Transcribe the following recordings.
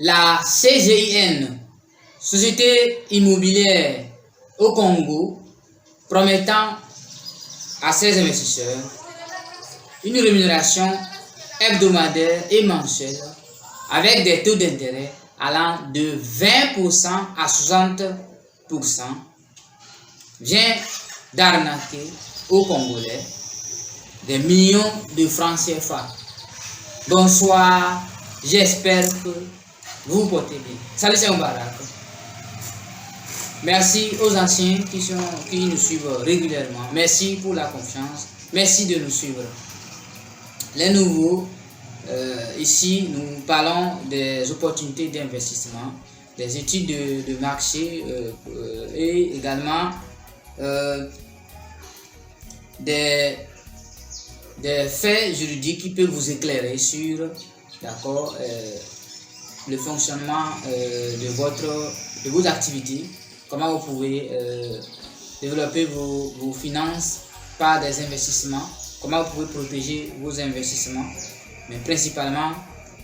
la CGIN, Société immobilière au Congo, promettant à ses investisseurs une rémunération hebdomadaire et mensuelle avec des taux d'intérêt allant de 20% à 60%, vient d'arnaquer aux Congolais des millions de francs CFA. Bonsoir, j'espère que vous vous portez bien. Salut, c'est Mbarak. Merci aux anciens qui nous suivent régulièrement. Merci pour la confiance. Merci de nous suivre. Les nouveaux, ici, nous parlons des opportunités d'investissement, des études de marché et également des faits juridiques qui peuvent vous éclairer sur le fonctionnement de vos activités, comment vous pouvez développer vos finances par des investissements, comment vous pouvez protéger vos investissements. Mais principalement,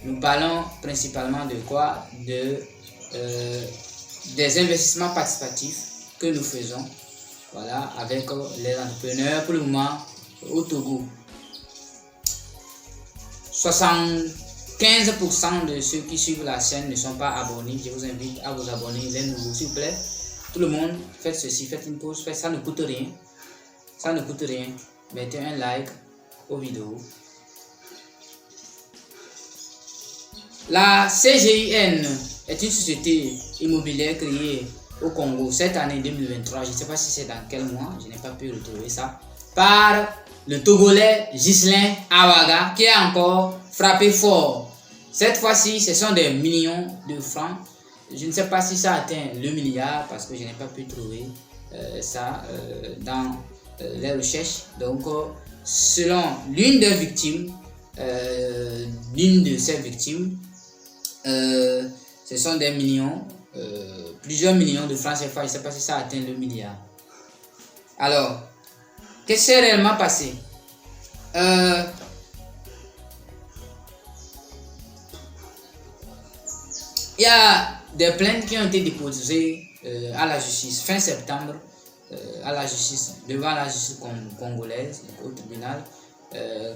nous parlons principalement de quoi? Des investissements participatifs que nous faisons, voilà, avec les entrepreneurs pour le moment au Togo. 75% de ceux qui suivent la chaîne ne sont pas abonnés. Je vous invite à vous abonner, les nouveaux, s'il vous plaît. Tout le monde, faites ceci, faites une pause, ça ne coûte rien. Ça ne coûte rien. Mettez un like aux vidéos. La CGIN est une société immobilière créée au Congo cette année 2023. Je ne sais pas si c'est dans quel mois, je n'ai pas pu retrouver ça. Par le Togolais Ghislain Awaga qui a encore frappé fort. Cette fois-ci, ce sont des millions de francs. Je ne sais pas si ça atteint le milliard parce que je n'ai pas pu trouver ça dans les recherches. Donc, selon l'une des victimes, l'une de ces victimes, ce sont des millions, plusieurs millions de francs CFA. Je ne sais pas si ça atteint le milliard. Alors, qu'est-ce qui s'est réellement passé? Il y a des plaintes qui ont été déposées à la justice fin septembre, à la justice, devant la justice congolaise, au tribunal,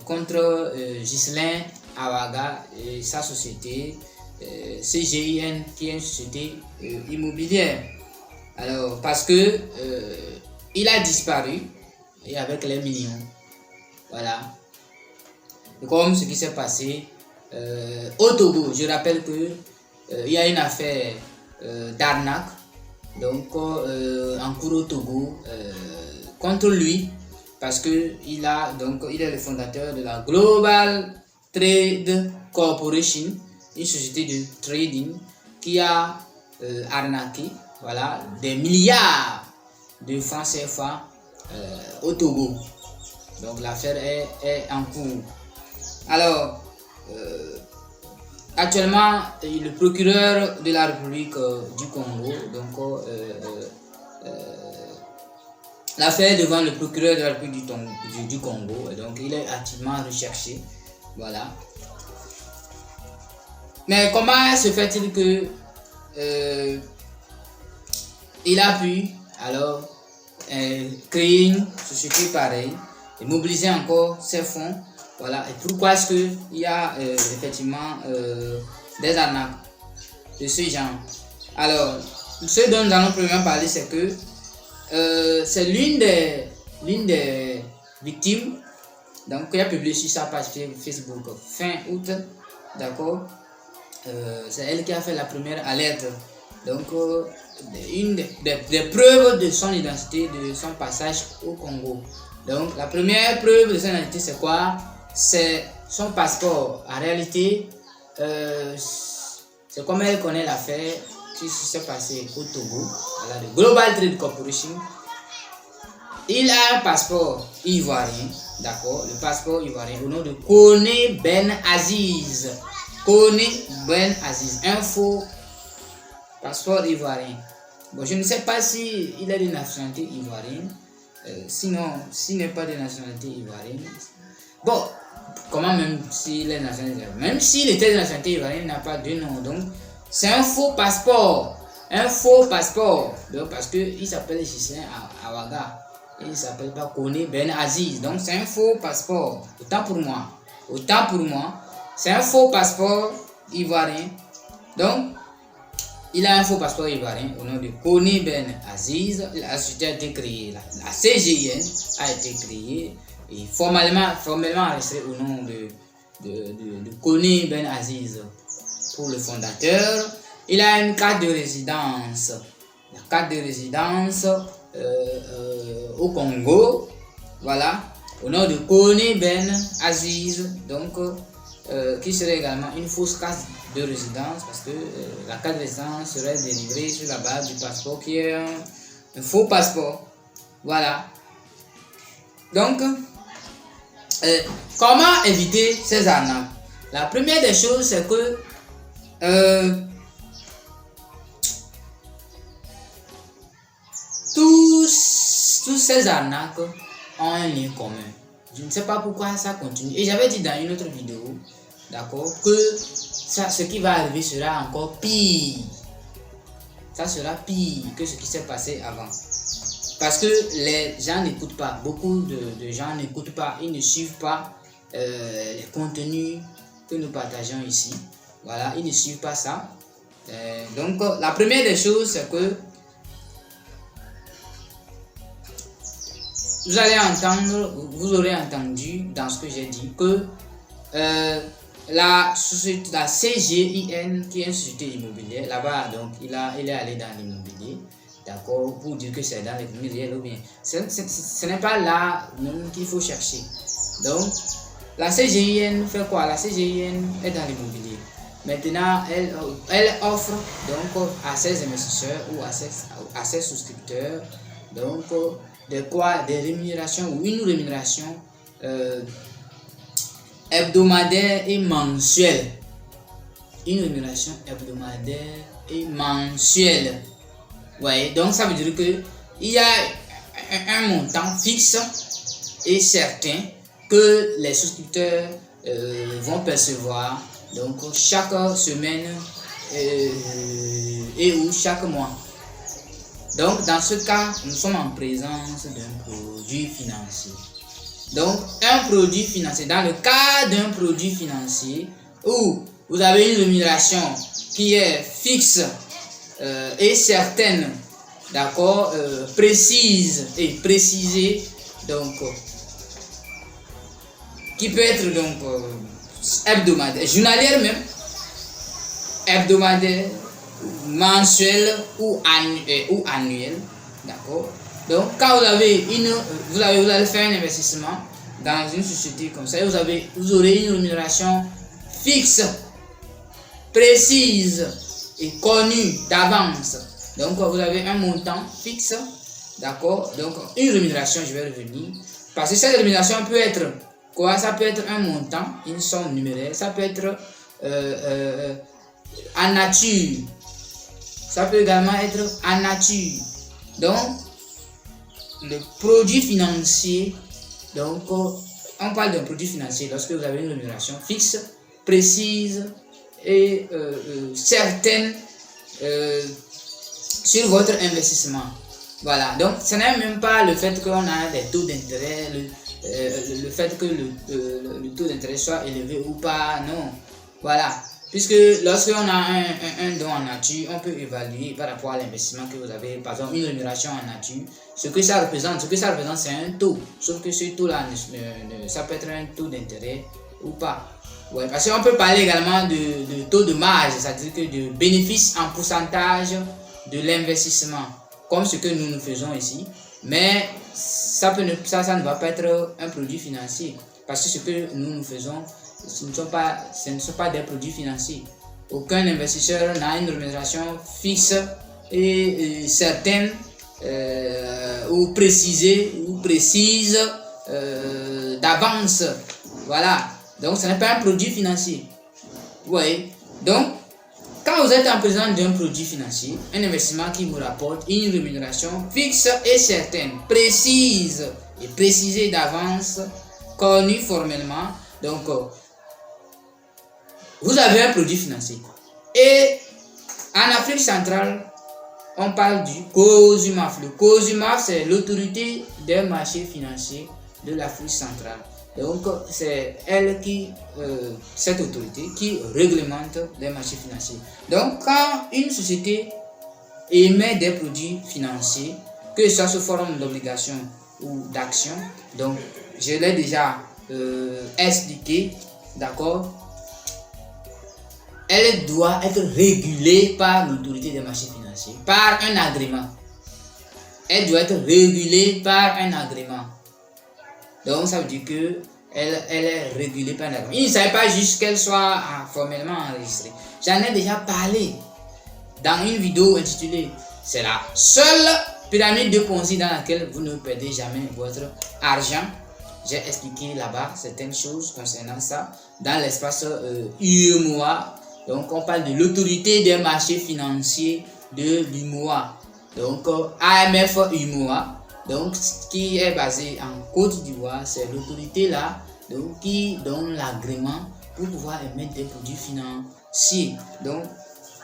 contre Ghislain Awaga et sa société CGIN, qui est une société immobilière. Alors, parce que il a disparu et avec les millions. Voilà. Et comme ce qui s'est passé au Togo, je rappelle que il y a une affaire d'arnaque donc en cours au Togo contre lui parce que il est le fondateur de la Global Trade Corporation, une société de trading qui a arnaqué, voilà, des milliards de francs CFA au Togo. Donc l'affaire est en cours. Alors actuellement, le procureur de la République du Congo, donc l'affaire devant le procureur de la République du Congo, et donc il est activement recherché, voilà. Mais comment se fait-il que il a pu alors créer une société pareille et mobiliser encore ses fonds? Voilà, et pourquoi est-ce qu'il y a effectivement des arnaques de ce genre? Alors, ce dont nous allons premièrement parler, c'est que c'est l'une des victimes donc, qui a publié sur sa page Facebook fin août, d'accord? C'est elle qui a fait la première alerte. Donc, une des preuves de son identité, de son passage au Congo. Donc, la première preuve de son identité, c'est quoi? C'est son passeport. En réalité, c'est comme elle connaît l'affaire qui s'est passée au Togo, à la Global Trade Corporation. Il a un passeport ivoirien, d'accord? Le passeport ivoirien au nom de Koné Ben Aziz. Koné Ben Aziz, un faux passeport ivoirien. Bon, je ne sais pas si il est de nationalité ivoirienne. Sinon, s'il n'est pas de nationalité ivoirienne, bon, comment même s'il est de nationalité ivoirienne? Même s'il était de nationalité ivoirienne, il n'a pas de nom. Donc, C'est un faux passeport. Un faux passeport. Donc, parce qu'il s'appelle Gislain Awaga. Il ne s'appelle pas Kone Ben Aziz. Donc, c'est un faux passeport. Autant pour moi. Autant pour moi. C'est un faux passeport ivoirien. Donc, il a un faux passeport ivoirien au nom de Kone Ben Aziz. La société a été créée. La CGIN a été créée et formellement enregistrée au nom de Kone Ben Aziz. Pour le fondateur, il a une carte de résidence. La carte de résidence au Congo. Voilà. Au nom de Kone Ben Aziz. Donc, qui serait également une fausse carte de résidence parce que la carte de résidence serait délivrée sur la base du passeport qui est un faux passeport. Voilà. Donc, comment éviter ces arnaques? La première des choses, c'est que tous ces arnaques ont un lien commun. Je ne sais pas pourquoi ça continue. Et j'avais dit dans une autre vidéo, d'accord, que ce qui va arriver sera encore pire. Ça sera pire que ce qui s'est passé avant. Parce que les gens n'écoutent pas. Beaucoup de gens n'écoutent pas. Ils ne suivent pas les contenus que nous partageons ici. Voilà, ils ne suivent pas ça. Donc, la première des choses, c'est que vous aurez entendu dans ce que j'ai dit que la CGIN, qui est une société immobilière, là-bas, donc il est allé dans l'immobilier, d'accord, pour dire que c'est dans l'immobilier ou bien. Ce n'est pas là même qu'il faut chercher. Donc, la CGIN fait quoi? La CGIN est dans l'immobilier. Maintenant, elle offre donc à ses investisseurs ou à ses souscripteurs donc des rémunérations ou une rémunération hebdomadaire et mensuelle. Une rémunération hebdomadaire et mensuelle. Ouais, donc ça veut dire que il y a un montant fixe et certain que les souscripteurs vont percevoir donc chaque semaine et ou chaque mois. Donc dans ce cas, nous sommes en présence d'un produit financier. Donc un produit financier, dans le cas d'un produit financier où vous avez une rémunération qui est fixe et certaine, d'accord, précise et précisée, donc qui peut être donc hebdomadaire, journalière même, hebdomadaire, mensuel ou annuel, d'accord. Donc quand vous allez faire un investissement dans une société comme ça, vous aurez une rémunération fixe, précise et connue d'avance. Donc vous avez un montant fixe, d'accord. Donc une rémunération, je vais revenir, parce que cette rémunération peut être quoi? Ça peut être un montant, une somme numéraire, ça peut être en nature. Ça peut également être en nature. Donc, le produit financier, donc on parle d'un produit financier lorsque vous avez une rémunération fixe, précise et certaine sur votre investissement. Voilà, donc ce n'est même pas le fait qu'on a des taux d'intérêt, le fait que le taux d'intérêt soit élevé ou pas, non. Voilà. Puisque lorsqu'on a un don en nature, on peut évaluer par rapport à l'investissement que vous avez, par exemple une rémunération en nature, ce que ça représente. Ce que ça représente, c'est un taux. Sauf que ce taux-là, ça peut être un taux d'intérêt ou pas. Ouais, parce qu'on peut parler également de taux de marge, c'est-à-dire que de bénéfice en pourcentage de l'investissement, comme ce que nous faisons ici. Mais ça ne va pas être un produit financier, parce que ce que nous faisons, ce ne sont pas des produits financiers. Aucun investisseur n'a une rémunération fixe et certaine ou précise d'avance. Voilà. Donc ce n'est pas un produit financier. Oui. Donc quand vous êtes en présence d'un produit financier, un investissement qui vous rapporte une rémunération fixe et certaine, précise et précisée d'avance, connue formellement, donc vous avez un produit financier et En Afrique centrale, on parle du COSUMAF. Le COSUMAF, c'est l'autorité des marchés financiers de l'Afrique centrale. Donc, c'est elle cette autorité qui réglemente les marchés financiers. Donc, quand une société émet des produits financiers, que ce soit sous forme d'obligation ou d'action, donc je l'ai déjà expliqué, d'accord, elle doit être régulée par l'autorité des marchés financiers, par un agrément. Elle doit être régulée par un agrément. Donc ça veut dire que elle est régulée par un agrément. Il ne s'agit pas juste qu'elle soit formellement enregistrée. J'en ai déjà parlé dans une vidéo intitulée « C'est la seule pyramide de Ponzi dans laquelle vous ne perdez jamais votre argent ». J'ai expliqué là-bas certaines choses concernant ça dans l'espace UEMOA. Donc on parle de l'autorité des marchés financiers de l'UEMOA. Donc AMF UEMOA, donc qui est basé en Côte d'Ivoire, c'est l'autorité là donc, qui donne l'agrément pour pouvoir émettre des produits financiers. Donc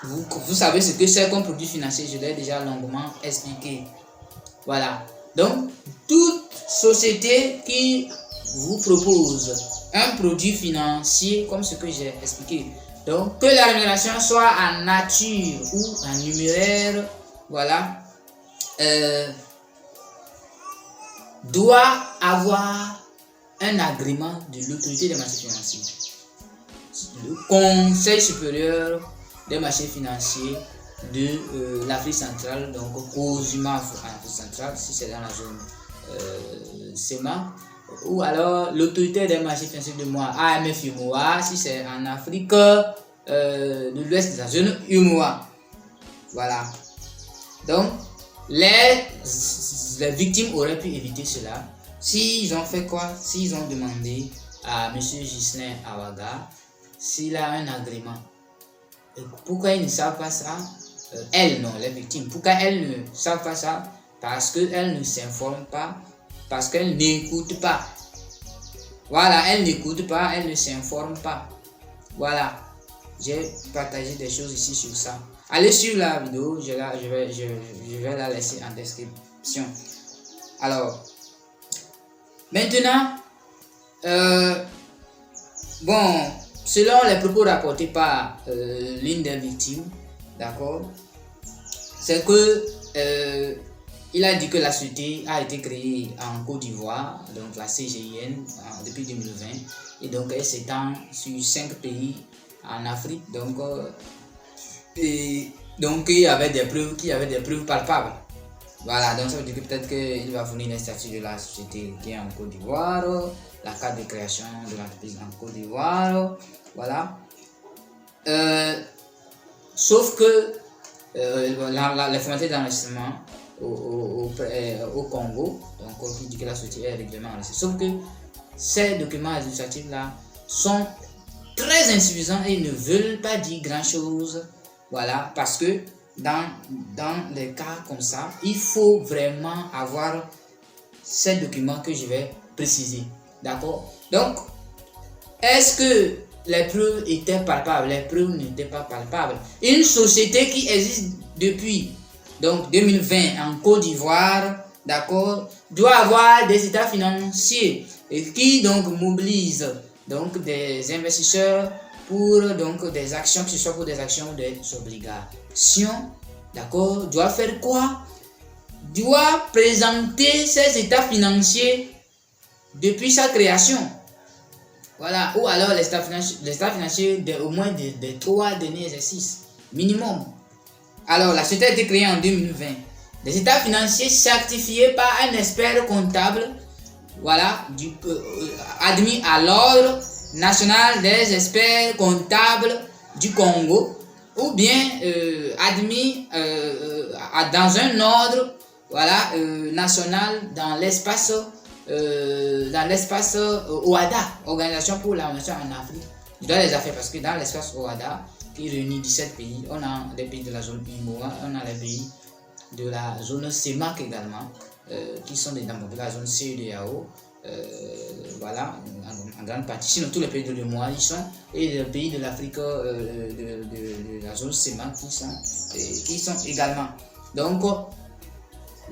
vous savez ce que c'est comme produit financier, je l'ai déjà longuement expliqué. Voilà. Donc toute société qui vous propose un produit financier comme ce que j'ai expliqué, donc que la rémunération soit en nature ou en numéraire, voilà, doit avoir un agrément de l'autorité des marchés financiers, le Conseil supérieur des marchés financiers de l'Afrique centrale, donc COSUMAF en Afrique centrale, si c'est dans la zone CEMA, ou alors l'autorité des marchés financiers de moi, AMF UMOA, si c'est en Afrique de l'Ouest, de la zone UMOA. Voilà. Donc, les victimes auraient pu éviter cela s'ils ont fait quoi? S'ils ont demandé à M. Ghislain Awaga s'il a un agrément. Et pourquoi ils ne savent pas ça? Elles, non, les victimes. Pourquoi elles ne savent pas ça? Parce qu'elles ne s'informent pas, parce qu'elles n'écoutent pas. Voilà, elles n'écoutent pas, elles ne s'informent pas. Voilà, j'ai partagé des choses ici sur ça. Allez sur la vidéo, je vais la laisser en description. Alors, maintenant, bon, selon les propos rapportés par l'une des victimes, d'accord, c'est que il a dit que la société a été créée en Côte d'Ivoire, donc la CGIN, depuis 2020, et donc elle s'étend sur 5 pays en Afrique, donc il y avait des preuves palpables. Voilà, donc ça veut dire que peut-être qu'il va fournir les statuts de la société qui est en Côte d'Ivoire, la carte de création de l'entreprise en Côte d'Ivoire, voilà. Sauf que les formalités d'enregistrement au Congo, donc qui dit que la société est régulièrement enregistrée. Sauf que ces documents administratifs-là sont très insuffisants et ne veulent pas dire grand-chose. Voilà, parce que dans des cas comme ça, il faut vraiment avoir ces documents que je vais préciser. D'accord? Donc, est-ce que les preuves étaient palpables? Les preuves n'étaient pas palpables. Une société qui existe depuis donc 2020 en Côte d'Ivoire, d'accord, doit avoir des états financiers et qui donc mobilise donc des investisseurs pour donc des actions, que ce soit pour des actions ou des obligations, d'accord, doit faire quoi? Doit présenter ses états financiers depuis sa création. Voilà, ou alors les états financiers au moins des 3 derniers exercices minimum. Alors, la société a été créée en 2020. Des états financiers certifiés par un expert comptable, voilà, admis à l'ordre national des experts comptables du Congo, ou bien admis dans un ordre, voilà, national dans l'espace OADA, Organisation pour l'Organisation en Afrique. Je dois les affaires parce que dans l'espace OADA, qui réunit 17 pays, on a des pays de la zone UMOA, on a les pays de la zone CEMAC également, qui sont des membres de la zone CEDEAO, voilà, en grande partie, sinon tous les pays de l'UEMOA y sont, et les pays de l'Afrique, de la zone CEMAC qui sont également. Donc,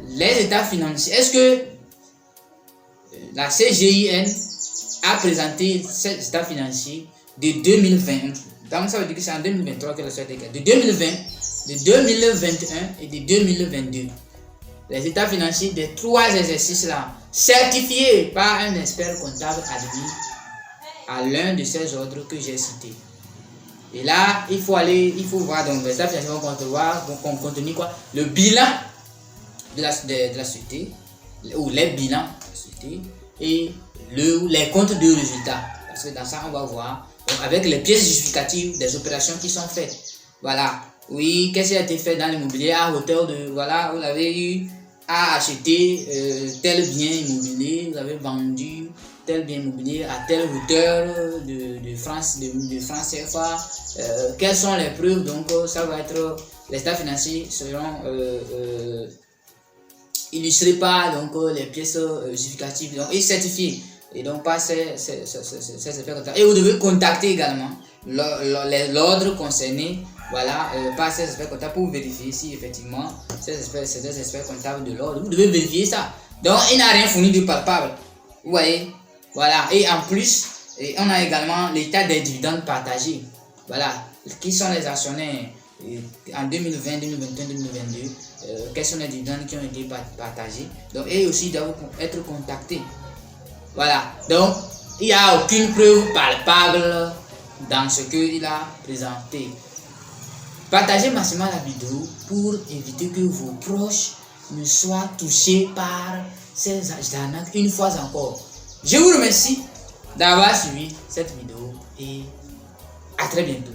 les états financiers, est-ce que la CGIN a présenté ces états financiers de 2020? Donc, ça veut dire que c'est en 2023 que le soit écrit. De 2020, de 2021 et de 2022. Les états financiers des 3 exercices-là, certifiés par un expert comptable admis à l'un de ces ordres que j'ai cités. Et là, il faut voir, donc les états financiers vont contenir quoi? Le bilan de la société, ou les bilans de la société, et les comptes de résultats. Parce que dans ça, on va voir, donc, avec les pièces justificatives des opérations qui sont faites. Voilà. Oui, qu'est-ce qui a été fait dans l'immobilier à hauteur de, voilà, vous avez eu à acheter tel bien immobilier, vous avez vendu tel bien immobilier à telle hauteur de France CFA. Quelles sont les preuves? Donc, ça va être, les états financiers seront illustrés par donc, les pièces justificatives donc, et certifiées. Et donc, par ces experts comptables. Et vous devez contacter également l'ordre concerné, voilà, par ces experts comptables pour vérifier si effectivement ces experts comptables de l'ordre, vous devez vérifier ça. Donc, il n'a rien fourni de palpable. Vous voyez, voilà. Et en plus, on a également l'état des dividendes partagés. Voilà, qui sont les actionnaires en 2020, 2021, 2022. Quels sont les dividendes qui ont été partagés. Donc, et aussi, ils doivent être contactés. Voilà, donc il n'y a aucune preuve palpable dans ce qu'il a présenté. Partagez massivement la vidéo pour éviter que vos proches ne soient touchés par ces arnaques une fois encore. Je vous remercie d'avoir suivi cette vidéo et à très bientôt.